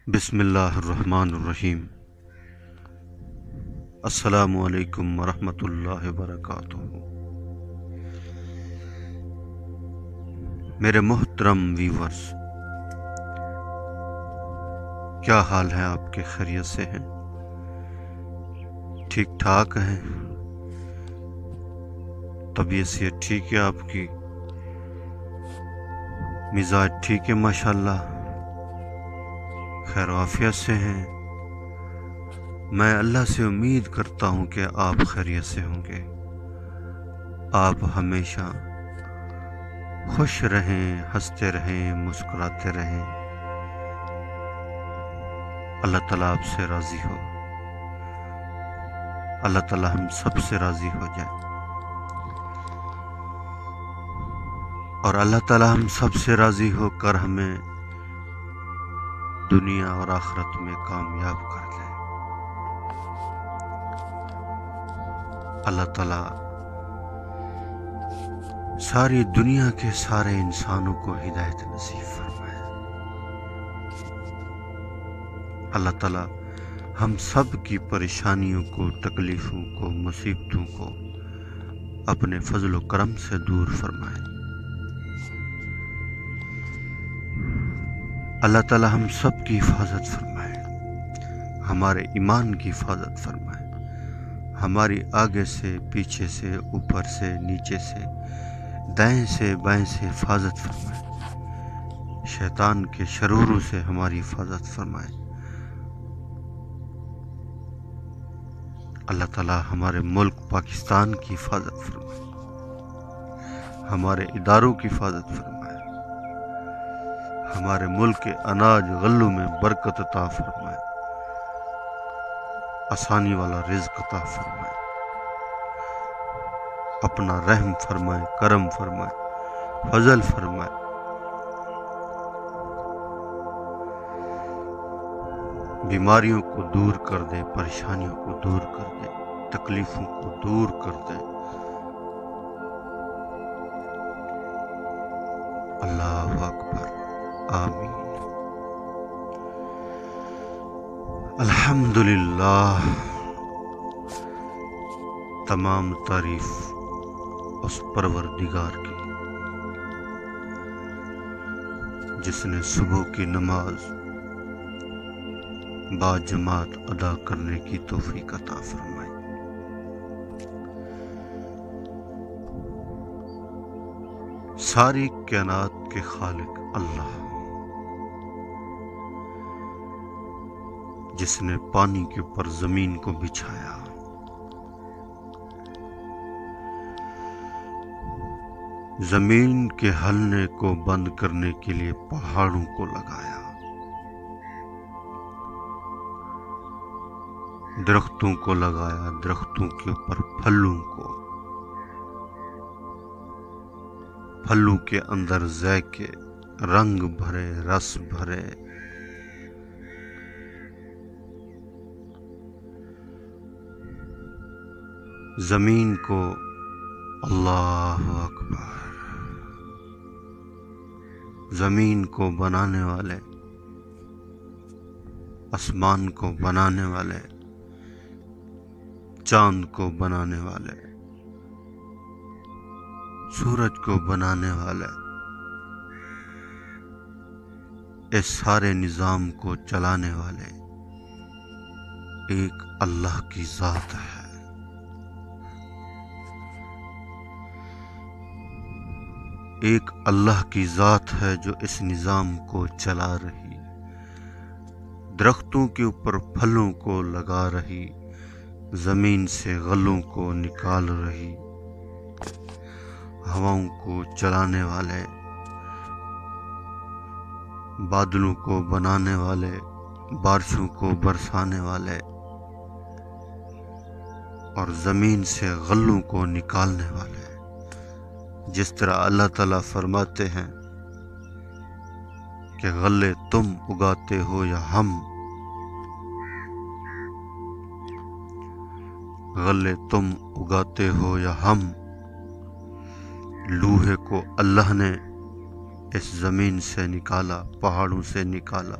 بسم اللہ الرحمن الرحیم۔ السلام علیکم ورحمۃ اللہ وبرکاتہ۔ میرے محترم ویورز، کیا حال ہے آپ کے؟ خیریت سے ہیں؟ ٹھیک ٹھاک ہیں؟ طبیعت سے ٹھیک ہے آپ کی؟ مزاج ٹھیک ہے ماشاءاللہ؟ خیر و عافیت سے ہیں؟ میں اللہ سے امید کرتا ہوں کہ آپ خیریت سے ہوں گے۔ آپ ہمیشہ خوش رہیں، ہنستے رہیں، مسکراتے رہیں۔ اللہ تعالیٰ آپ سے راضی ہو، اللہ تعالیٰ ہم سب سے راضی ہو جائے، اور اللہ تعالیٰ ہم سب سے راضی ہو کر ہمیں دنیا اور آخرت میں کامیاب کر دے۔ اللہ تعالیٰ ساری دنیا کے سارے انسانوں کو ہدایت نصیب فرمائے۔ اللہ تعالیٰ ہم سب کی پریشانیوں کو، تکلیفوں کو، مصیبتوں کو اپنے فضل و کرم سے دور فرمائے۔ اللہ تعالیٰ ہم سب کی حفاظت فرمائے، ہمارے ایمان کی حفاظت فرمائے، ہماری آگے سے، پیچھے سے، اوپر سے، نیچے سے، دائیں سے، بائیں سے حفاظت فرمائے، شیطان کے شروروں سے ہماری حفاظت فرمائے۔ اللہ تعالیٰ ہمارے ملک پاکستان کی حفاظت فرمائے، ہمارے اداروں کی حفاظت فرمائے، ہمارے ملک کے اناج غلوں میں برکت عطا فرمائے، آسانی والا رزق عطا فرمائے، اپنا رحم فرمائے، کرم فرمائے، فضل فرمائے۔ بیماریوں کو دور کر دے، پریشانیوں کو دور کر دے، تکلیفوں کو دور کر دے۔ اللہ اکبر، آمین۔ الحمدللہ، تمام تعریف اس پروردگار کی جس نے صبح کی نماز با جماعت ادا کرنے کی توفیق عطا فرمائی۔ ساری کائنات کے خالق اللہ، جس نے پانی کے اوپر زمین کو بچھایا، زمین کے ہلنے کو بند کرنے کے لیے پہاڑوں کو لگایا، درختوں کو لگایا، درختوں کے اوپر پھلوں کو، پھلوں کے اندر ذائقے، رنگ بھرے، رس بھرے۔ زمین کو، اللہ اکبر، زمین کو بنانے والے، آسمان کو بنانے والے، چاند کو بنانے والے، سورج کو بنانے والے، اس سارے نظام کو چلانے والے ایک اللہ کی ذات ہے۔ ایک اللہ کی ذات ہے جو اس نظام کو چلا رہی، درختوں کے اوپر پھلوں کو لگا رہی، زمین سے غلوں کو نکال رہی، ہواؤں کو چلانے والے، بادلوں کو بنانے والے، بارشوں کو برسانے والے، اور زمین سے غلوں کو نکالنے والے۔ جس طرح اللہ تعالیٰ فرماتے ہیں کہ غلے تم اگاتے ہو یا ہم، غلے تم اگاتے ہو یا ہم، لوہے کو اللہ نے اس زمین سے نکالا، پہاڑوں سے نکالا،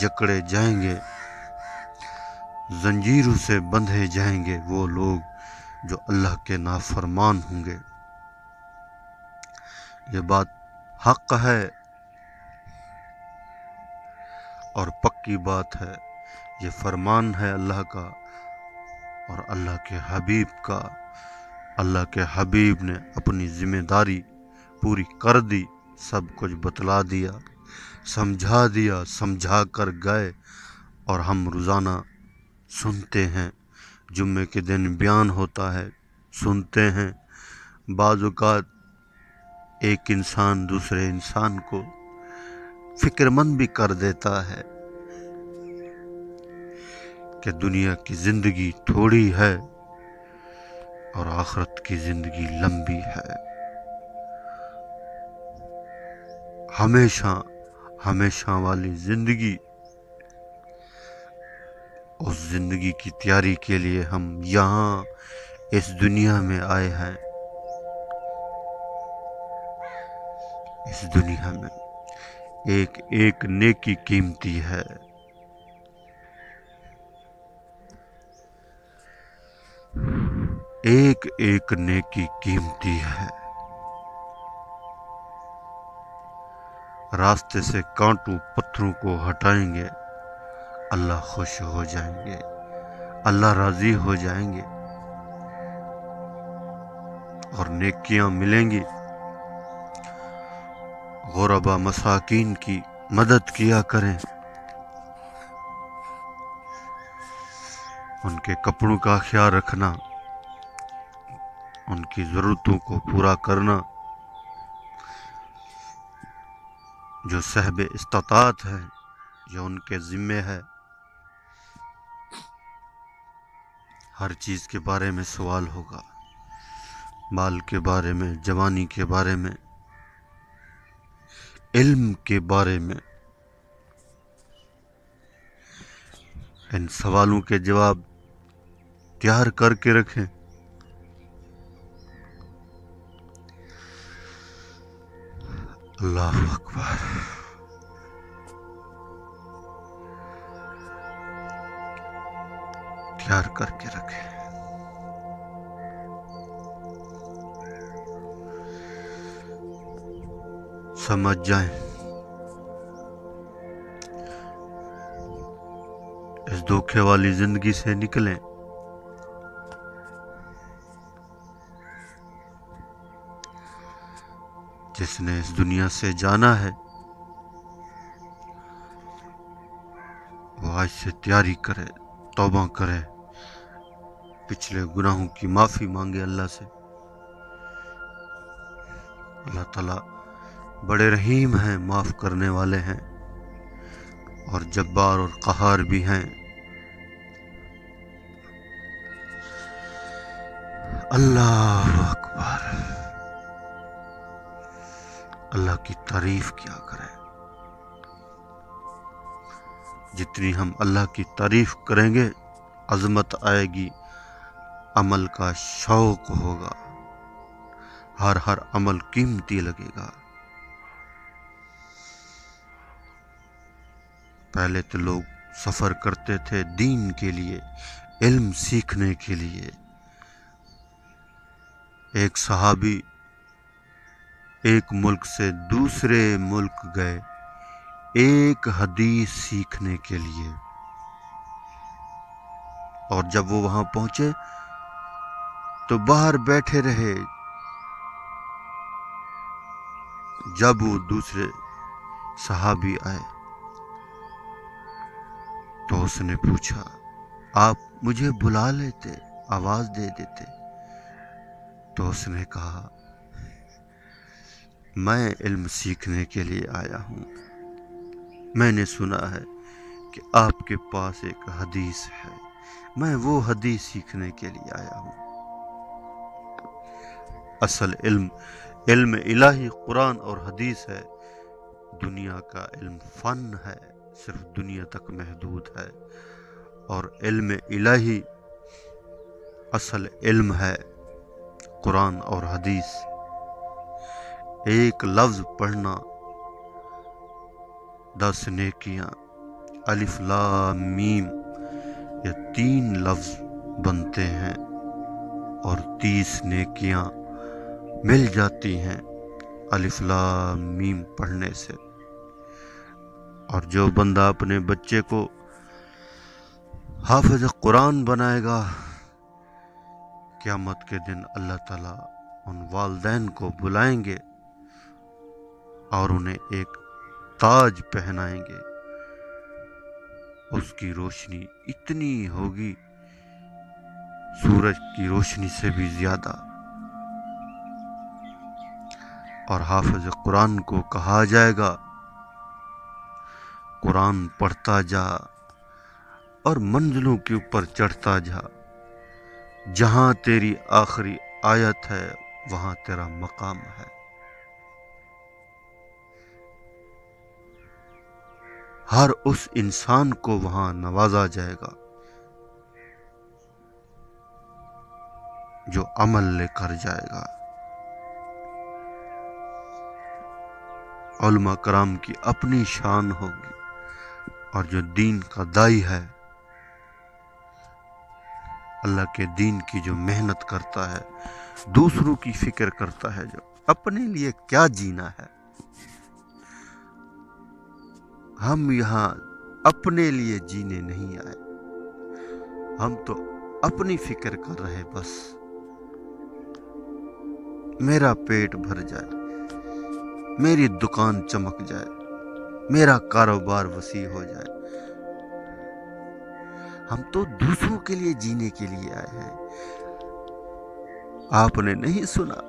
جکڑے جائیں گے، زنجیروں سے بندھے جائیں گے وہ لوگ جو اللہ کے نافرمان ہوں گے۔ یہ بات حق ہے اور پکی بات ہے، یہ فرمان ہے اللہ کا اور اللہ کے حبیب کا۔ اللہ کے حبیب نے اپنی ذمہ داری پوری کر دی، سب کچھ بتلا دیا، سمجھا کر گئے، اور ہم روزانہ سنتے ہیں، جمعے کے دن بیان ہوتا ہے، سنتے ہیں۔ بعض اوقات ایک انسان دوسرے انسان کو فکر مند بھی کر دیتا ہے کہ دنیا کی زندگی تھوڑی ہے اور آخرت کی زندگی لمبی ہے۔ ہمیشہ والی زندگی، اس زندگی کی تیاری کے لیے ہم یہاں اس دنیا میں آئے ہیں۔ اس دنیا میں ایک ایک نیکی قیمتی ہے۔ ایک ایک نیکی قیمتی ہے۔ راستے سے کانٹوں پتھروں کو ہٹائیں گے، اللہ خوش ہو جائیں گے، اللہ راضی ہو جائیں گے، اور نیکیاں ملیں گی۔ غربا مساکین کی مدد کیا کریں، ان کے کپڑوں کا خیال رکھنا، ان کی ضرورتوں کو پورا کرنا۔ جو صاحب استطاعت ہے، جو ان کے ذمے ہے، ہر چیز کے بارے میں سوال ہوگا، مال کے بارے میں، جوانی کے بارے میں، علم کے بارے میں۔ ان سوالوں کے جواب تیار کر کے رکھیں۔ اللہ اکبر۔ تیار کر کے رکھیں۔ سمجھ جائیں، اس دھوکے والی زندگی سے نکلیں۔ جس نے اس دنیا سے جانا ہے وہ آج سے تیاری کرے، توبہ کرے، پچھلے گناہوں کی معافی مانگے اللہ سے۔ اللہ تعالیٰ بڑے رحیم ہیں، معاف کرنے والے ہیں، اور جبار اور قہار بھی ہیں۔ اللہ اکبر۔ اللہ کی تعریف کیا کریں۔ جتنی ہم اللہ کی تعریف کریں گے، عظمت آئے گی، عمل کا شوق ہوگا، ہر عمل قیمتی لگے گا۔ پہلے تو لوگ سفر کرتے تھے دین کے لیے، علم سیکھنے کے لیے۔ ایک صحابی ایک ملک سے دوسرے ملک گئے ایک حدیث سیکھنے کے لیے، اور جب وہ وہاں پہنچے تو باہر بیٹھے رہے۔ جب وہ دوسرے صحابی آئے تو اس نے پوچھا، آپ مجھے بلا لیتے، آواز دے دیتے؟ تو اس نے کہا، میں علم سیکھنے کے لیے آیا ہوں، میں نے سنا ہے کہ آپ کے پاس ایک حدیث ہے، میں وہ حدیث سیکھنے کے لیے آیا ہوں۔ اصل علم الہی قرآن اور حدیث ہے، دنیا کا علم فن ہے، صرف دنیا تک محدود ہے، اور علم الہی اصل علم ہے قرآن اور حدیث۔ ایک لفظ پڑھنا 10 نیکیاں، الف لام میم یہ 3 لفظ بنتے ہیں اور 30 نیکیاں مل جاتی ہیں الف لام میم پڑھنے سے۔ اور جو بندہ اپنے بچے کو حافظ قرآن بنائے گا، قیامت کے دن اللہ تعالیٰ ان والدین کو بلائیں گے اور انہیں ایک تاج پہنائیں گے۔ اس کی روشنی اتنی ہوگی سورج کی روشنی سے بھی زیادہ۔ اور حافظ قرآن کو کہا جائے گا قرآن پڑھتا جا اور منزلوں کے اوپر چڑھتا جا، جہاں تیری آخری آیت ہے وہاں تیرا مقام ہے۔ ہر اس انسان کو وہاں نوازا جائے گا جو عمل لے کر جائے گا۔ علماء کرام کی اپنی شان ہوگی، اور جو دین کا دائی ہے، اللہ کے دین کی جو محنت کرتا ہے، دوسروں کی فکر کرتا ہے، جو اپنے لیے کیا جینا ہے۔ ہم یہاں اپنے لیے جینے نہیں آئے، ہم تو اپنی فکر کر رہے، بس میرا پیٹ بھر جائے، میری دکان چمک جائے، میرا کاروبار وسیع ہو جائے۔ ہم تو دوسروں کے لیے جینے کے لیے آئے ہیں۔ آپ نے نہیں سنا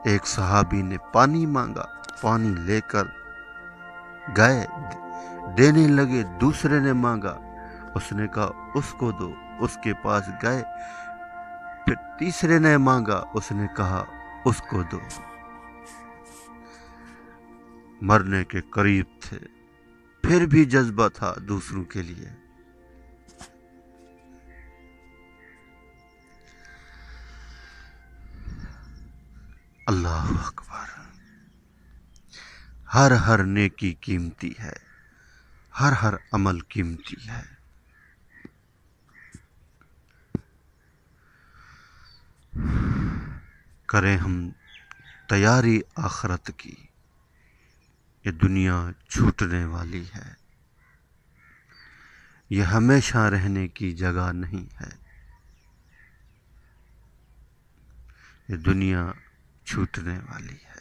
ایک صحابی نے پانی مانگا، پانی لے کر گئے، دینے لگے، دوسرے نے مانگا، اس نے کہا اس کو دو، اس کے پاس گئے، پھر تیسرے نے مانگا، اس نے کہا اس کو دو۔ مرنے کے قریب تھے، پھر بھی جذبہ تھا دوسروں کے لیے۔ اللہ اکبر۔ ہر نیکی قیمتی ہے، ہر عمل قیمتی ہے۔ کریں ہم تیاری آخرت کی، یہ دنیا چھوٹنے والی ہے، یہ ہمیشہ رہنے کی جگہ نہیں ہے۔ یہ دنیا چھوٹنے والی ہے۔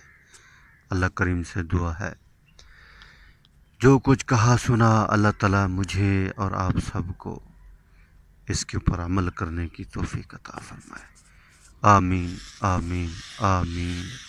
اللہ کریم سے دعا ہے، جو کچھ کہا سنا اللہ تعالیٰ مجھے اور آپ سب کو اس کے اوپر عمل کرنے کی توفیق عطا فرمائے۔ آمین آمین آمین۔